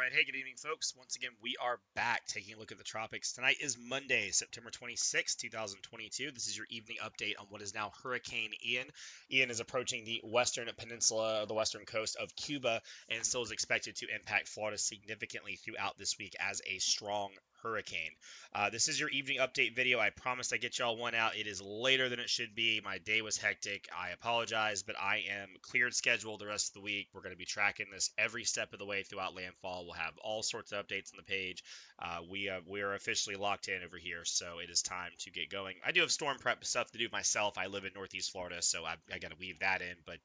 right, hey, good evening, folks. Once again, we are back taking a look at the tropics. Tonight is Monday, September 26, 2022. This is your evening update on what is now Hurricane Ian. Ian is approaching the western peninsula, the western coast of Cuba, and still is expected to impact Florida significantly throughout this week as a strong hurricane. This is your evening update video. I promised I'd get y'all one out. It is later than it should be. My day was hectic. I apologize, but I am cleared schedule the rest of the week. We're going to be tracking this every step of the way throughout landfall. We'll have all sorts of updates on the page. We are officially locked in over here, so it is time to get going. I do have storm prep stuff to do myself. I live in Northeast Florida, so I got to weave that in, but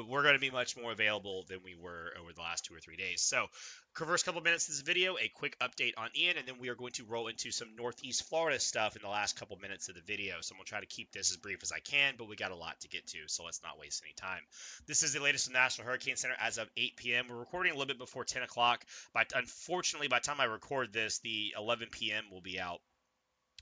we're going to be much more available than we were over the last 2 or 3 days. So first couple minutes of this video, a quick update on Ian, and then we are going to roll into some Northeast Florida stuff in the last couple minutes of the video. So I'm going to try to keep this as brief as I can, but we got a lot to get to, so let's not waste any time. This is the latest from the National Hurricane Center as of 8 p.m. We're recording a little bit before 10 o'clock, but unfortunately, by the time I record this, the 11 p.m. will be out.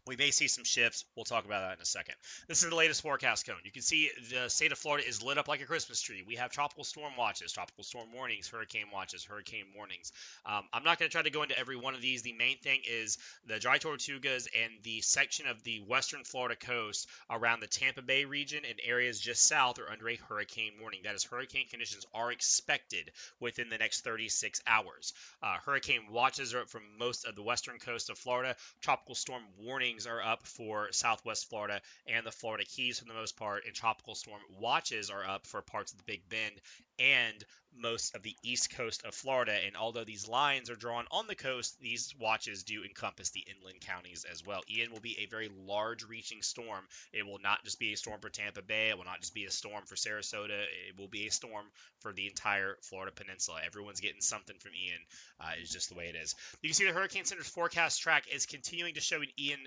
We may see some shifts. We'll talk about that in a second. This is the latest forecast cone. You can see the state of Florida is lit up like a Christmas tree. We have tropical storm watches, tropical storm warnings, hurricane watches, hurricane warnings. I'm not going to try to go into every one of these. The main thing is the dry tortugas and the section of the western Florida coast around the Tampa Bay region and areas just south are under a hurricane warning. That is, hurricane conditions are expected within the next 36 hours. Hurricane watches are up from most of the western coast of Florida. Tropical storm warnings are up for Southwest Florida and the Florida Keys for the most part, and tropical storm watches are up for parts of the Big Bend and most of the east coast of Florida. And although these lines are drawn on the coast, these watches do encompass the inland counties as well. Ian will be a very large reaching storm. It will not just be a storm for Tampa Bay. It will not just be a storm for Sarasota. It will be a storm for the entire Florida peninsula. Everyone's getting something from Ian. It's just the way it is. You can see the Hurricane Center's forecast track is continuing to show Ian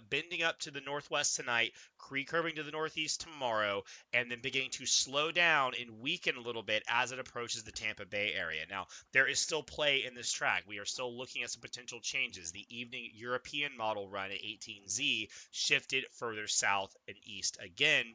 bending up to the northwest tonight, recurving to the northeast tomorrow, and then beginning to slow down and weaken a little bit as it approaches the Tampa Bay area. Now, there is still play in this track. We are still looking at some potential changes. The evening European model run at 18Z shifted further south and east again.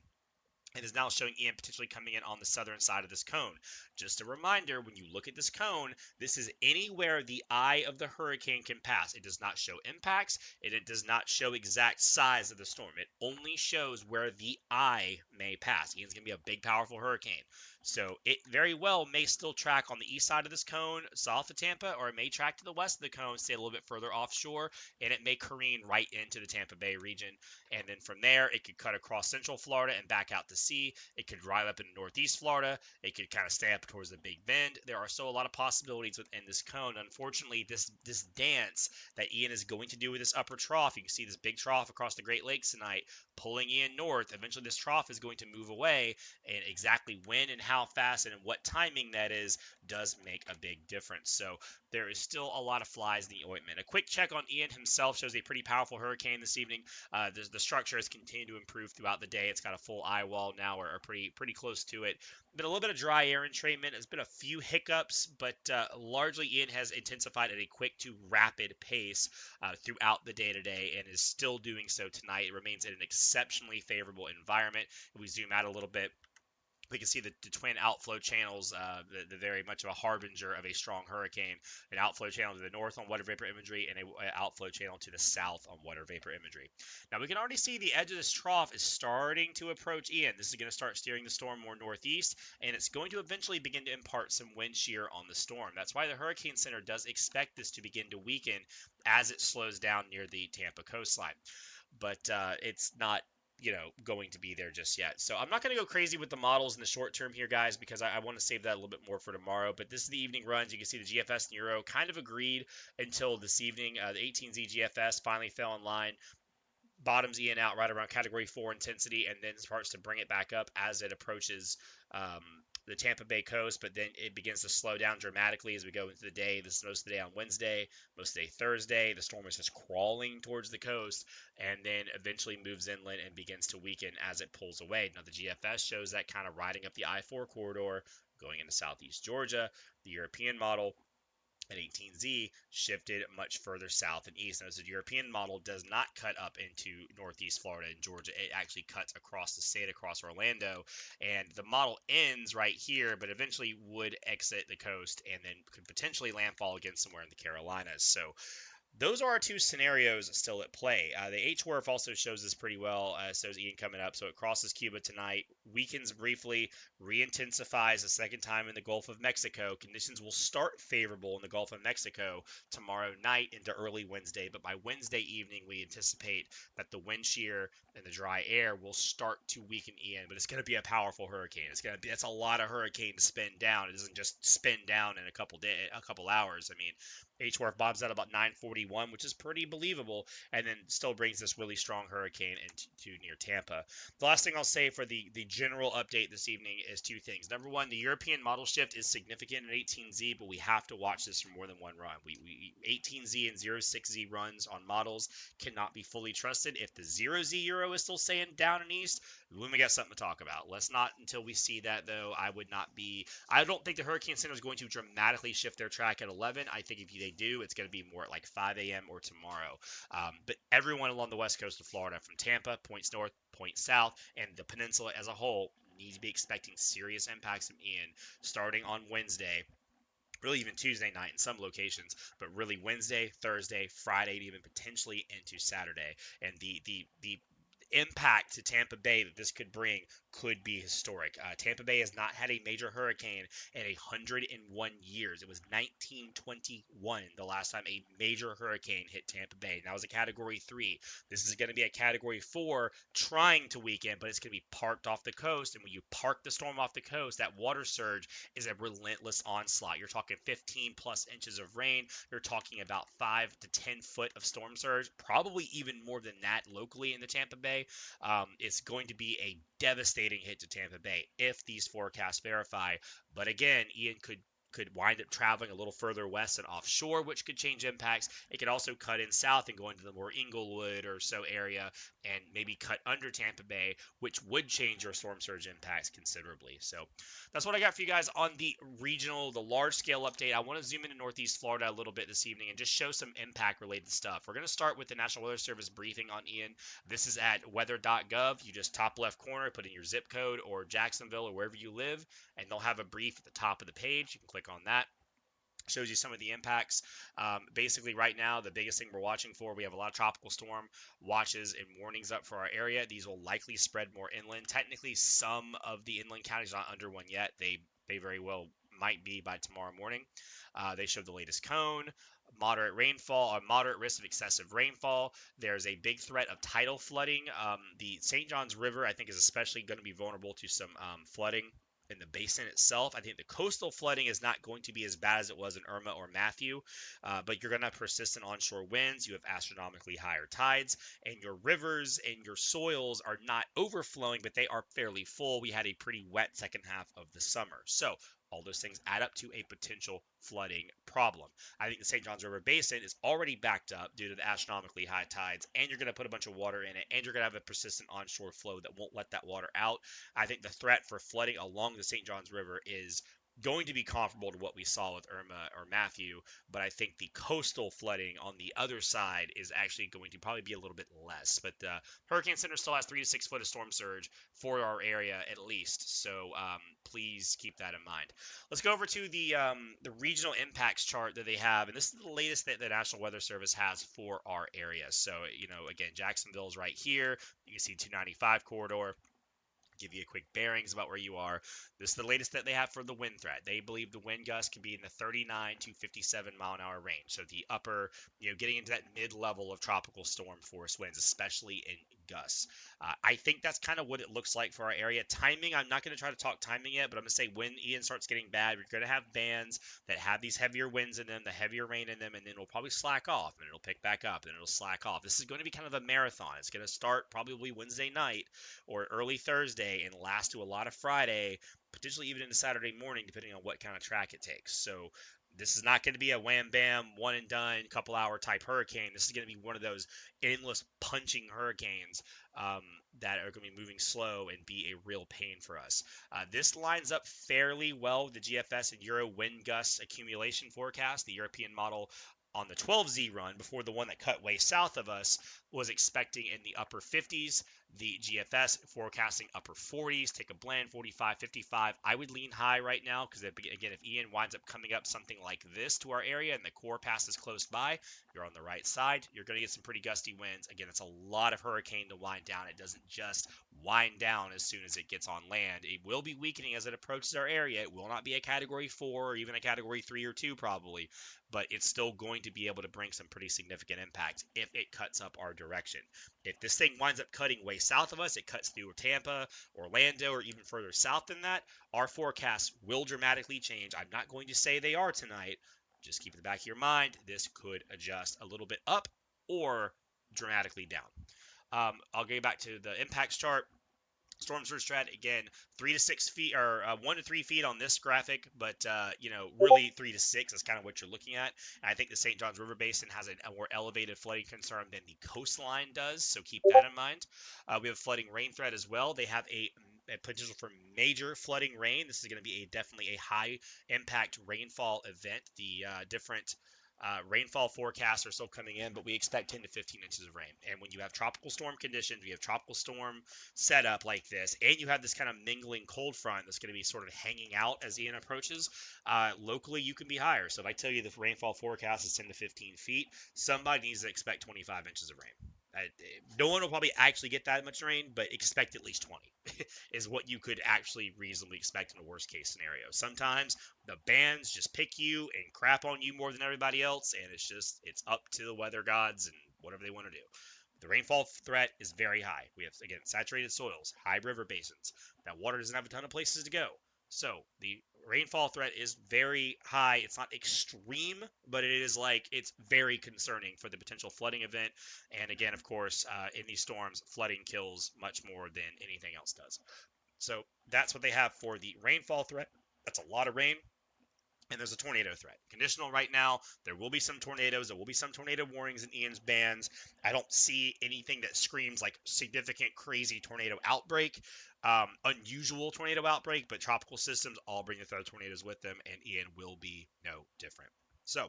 It is now showing Ian potentially coming in on the southern side of this cone. Just a reminder, when you look at this cone, this is anywhere the eye of the hurricane can pass. It does not show impacts, and it does not show exact size of the storm. It only shows where the eye may pass. Ian's going to be a big, powerful hurricane. So it very well may still track on the east side of this cone, south of Tampa, or it may track to the west of the cone, stay a little bit further offshore, and it may careen right into the Tampa Bay region. And then from there, it could cut across central Florida and back out to sea. It could drive up in northeast Florida. It could kind of stay up towards the Big Bend. There are still a lot of possibilities within this cone. Unfortunately, this dance that Ian is going to do with this upper trough, you can see this big trough across the Great Lakes tonight, pulling Ian north. Eventually, this trough is going to move away, and exactly when and how fast and in what timing that is does make a big difference. So there is still a lot of flies in the ointment. A quick check on Ian himself shows a pretty powerful hurricane this evening. The structure has continued to improve throughout the day. It's got a full eye wall now, or pretty close to it. Been a little bit of dry air entrainment. There's been a few hiccups, but largely Ian has intensified at a quick to rapid pace throughout the day today, and is still doing so tonight. It remains in an exceptionally favorable environment. If we zoom out a little bit, we can see the twin outflow channels, the very much of a harbinger of a strong hurricane. An outflow channel to the north on water vapor imagery, and an outflow channel to the south on water vapor imagery. Now we can already see the edge of this trough is starting to approach Ian. This is going to start steering the storm more northeast, and it's going to eventually begin to impart some wind shear on the storm. That's why the Hurricane Center does expect this to begin to weaken as it slows down near the Tampa coastline. But it's not going to be there just yet. So I'm not going to go crazy with the models in the short term here, guys, because I want to save that a little bit more for tomorrow. But this is the evening runs. You can see the GFS and Euro kind of agreed until this evening. The 18Z GFS finally fell in line. Bottoms Ian out right around Category 4 intensity, and then starts to bring it back up as it approaches the Tampa Bay coast, but then it begins to slow down dramatically as we go into the day. This is most of the day on Wednesday, most of the day Thursday. The storm is just crawling towards the coast, and then eventually moves inland and begins to weaken as it pulls away. Now, the GFS shows that kind of riding up the I-4 corridor, going into southeast Georgia. The European model and 18Z shifted much further south and east. Notice the European model does not cut up into northeast Florida and Georgia. It actually cuts across the state, across Orlando, and the model ends right here, but eventually would exit the coast and then could potentially landfall again somewhere in the Carolinas. So those are our two scenarios still at play. The HWRF also shows this pretty well. So is Ian coming up. So it crosses Cuba tonight, weakens briefly, re-intensifies a second time in the Gulf of Mexico. Conditions will start favorable in the Gulf of Mexico tomorrow night into early Wednesday. But by Wednesday evening, we anticipate that the wind shear and the dry air will start to weaken Ian. But it's going to be a powerful hurricane. That's a lot of hurricane to spin down. It doesn't just spin down in a couple hours. I mean, HWRF bobs out about 941, which is pretty believable, and then still brings this really strong hurricane into near Tampa. The last thing I'll say for the general update this evening is two things. Number one, the European model shift is significant in 18Z, but we have to watch this from more than one run. 18Z and 06Z runs on models cannot be fully trusted. If the 0Z Euro is still staying down and east, we may got something to talk about. Let's not until we see that, though. I don't think the Hurricane Center is going to dramatically shift their track at 11. I think if they do, it's going to be more at like 5 a.m. or tomorrow. But everyone along the west coast of Florida, from Tampa, points north, points south, and the peninsula as a whole, needs to be expecting serious impacts from Ian starting on Wednesday, really even Tuesday night in some locations, but really Wednesday, Thursday, Friday, and even potentially into Saturday. And the impact to Tampa Bay that this could bring could be historic. Tampa Bay has not had a major hurricane in 101 years. It was 1921 the last time a major hurricane hit Tampa Bay. And that was a Category 3. This is going to be a Category 4 trying to weaken, but it's going to be parked off the coast. And when you park the storm off the coast, that water surge is a relentless onslaught. You're talking 15 plus inches of rain. You're talking about 5 to 10 foot of storm surge, probably even more than that locally in the Tampa Bay. It's going to be a devastating hit to Tampa Bay if these forecasts verify. But again, Ian could wind up traveling a little further west and offshore, which could change impacts. It could also cut in south and go into the more Inglewood or so area and maybe cut under Tampa Bay, which would change your storm surge impacts considerably. So that's what I got for you guys on the large scale update. I want to zoom into Northeast Florida a little bit this evening and just show some impact related stuff. We're going to start with the National Weather Service briefing on Ian. This is at weather.gov. You just top left corner, put in your zip code or Jacksonville or wherever you live, and they'll have a brief at the top of the page. You can click on that. Shows you some of the impacts. Basically, right now, the biggest thing we're watching for, we have a lot of tropical storm watches and warnings up for our area. These will likely spread more inland. Technically, some of the inland counties are not under one yet. They very well might be by tomorrow morning. They show the latest cone, moderate rainfall, or moderate risk of excessive rainfall. There's a big threat of tidal flooding. The St. Johns River, I think, is especially going to be vulnerable to some flooding in the basin itself. I think the coastal flooding is not going to be as bad as it was in Irma or Matthew, but you're going to have persistent onshore winds. You have astronomically higher tides, and your rivers and your soils are not overflowing, but they are fairly full. We had a pretty wet second half of the summer. So all those things add up to a potential flooding problem. I think the St. Johns River Basin is already backed up due to the astronomically high tides, and you're going to put a bunch of water in it, and you're going to have a persistent onshore flow that won't let that water out. I think the threat for flooding along the St. Johns River is going to be comparable to what we saw with Irma or Matthew, but I think the coastal flooding on the other side is actually going to probably be a little bit less. But Hurricane Center still has 3 to 6 foot of storm surge for our area at least, so please keep that in mind. Let's go over to the regional impacts chart that they have, and this is the latest that the National Weather Service has for our area. So, again, Jacksonville is right here. You can see 295 corridor. Give you a quick bearings about where you are. This is the latest that they have for the wind threat. They believe the wind gust can be in the 39 to 57 mile an hour range. So the upper, getting into that mid-level of tropical storm force winds, especially in gusts. I think that's kind of what it looks like for our area. Timing, I'm not going to try to talk timing yet, but I'm going to say when Ian starts getting bad, we're going to have bands that have these heavier winds in them, the heavier rain in them, and then it'll probably slack off, and it'll pick back up, and it'll slack off. This is going to be kind of a marathon. It's going to start probably Wednesday night or early Thursday and last to a lot of Friday, potentially even into Saturday morning, depending on what kind of track it takes. So This is not going to be a wham bam, one and done, couple hour type hurricane. This is going to be one of those endless punching hurricanes um, that are going to be moving slow and be a real pain for us. This lines up fairly well with the GFS and Euro wind gusts accumulation forecast. The European model on the 12Z run before the one that cut way south of us was expecting in the upper 50s. The GFS forecasting upper 40s, take a blend 45, 55. I would lean high right now because, again, if Ian winds up coming up something like this to our area and the core passes close by, you're on the right side. You're going to get some pretty gusty winds. Again, it's a lot of hurricane to wind down. It doesn't just wind down as soon as it gets on land. It will be weakening as it approaches our area. It will not be a category 4 or even a category 3 or 2 probably, but it's still going to be able to bring some pretty significant impact if it cuts up our direction. If this thing winds up cutting way south of us, it cuts through Tampa, Orlando, or even further south than that, our forecasts will dramatically change. I'm not going to say they are tonight. Just keep in the back of your mind, this could adjust a little bit up or dramatically down. I'll go back to the impacts chart. Storm surge strat again, 3 to 6 feet or 1 to 3 feet on this graphic, but really 3 to 6 is kind of what you're looking at. And I think the St. Johns River Basin has a more elevated flooding concern than the coastline does, so keep that in mind. We have flooding rain threat as well. They have a potential for major flooding rain. This is going to be definitely a high impact rainfall event. The different rainfall forecasts are still coming in, but we expect 10 to 15 inches of rain. And when you have tropical storm conditions, we have tropical storm setup like this, and you have this kind of mingling cold front that's going to be sort of hanging out as Ian approaches, locally you can be higher. So if I tell you the rainfall forecast is 10 to 15 feet, somebody needs to expect 25 inches of rain. No one will probably actually get that much rain, but expect at least 20 is what you could actually reasonably expect in a worst case scenario. Sometimes the bands just pick you and crap on you more than everybody else, and it's up to the weather gods and whatever they want to do. The rainfall threat is very high. We have, again, saturated soils, high river basins. That water doesn't have a ton of places to go. So the rainfall threat is very high. It's not extreme, but it's very concerning for the potential flooding event. And again, of course, in these storms, flooding kills much more than anything else does. So that's what they have for the rainfall threat. That's a lot of rain. And there's a tornado threat. Conditional right now. There will be some tornadoes. There will be some tornado warnings in Ian's bands. I don't see anything that screams like significant, crazy tornado outbreak, unusual tornado outbreak, but tropical systems all bring the threat of tornadoes with them, and Ian will be no different. So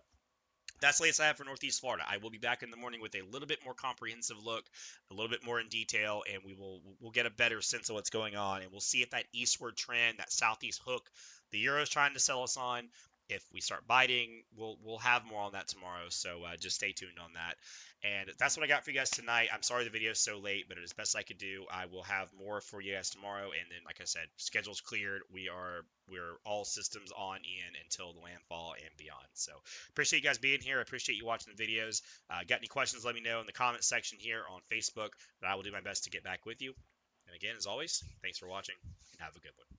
that's the latest I have for Northeast Florida. I will be back in the morning with a little bit more comprehensive look, a little bit more in detail, and we'll get a better sense of what's going on, and we'll see if that eastward trend, that southeast hook, the Euro's trying to sell us on. If we start biting, we'll have more on that tomorrow. So just stay tuned on that. And that's what I got for you guys tonight. I'm sorry the video is so late, but it is best I could do. I will have more for you guys tomorrow. And then, like I said, schedule's cleared. We're all systems on in until the landfall and beyond. So appreciate you guys being here. I appreciate you watching the videos. Got any questions, let me know in the comment section here on Facebook, but I will do my best to get back with you. And again, as always, thanks for watching and have a good one.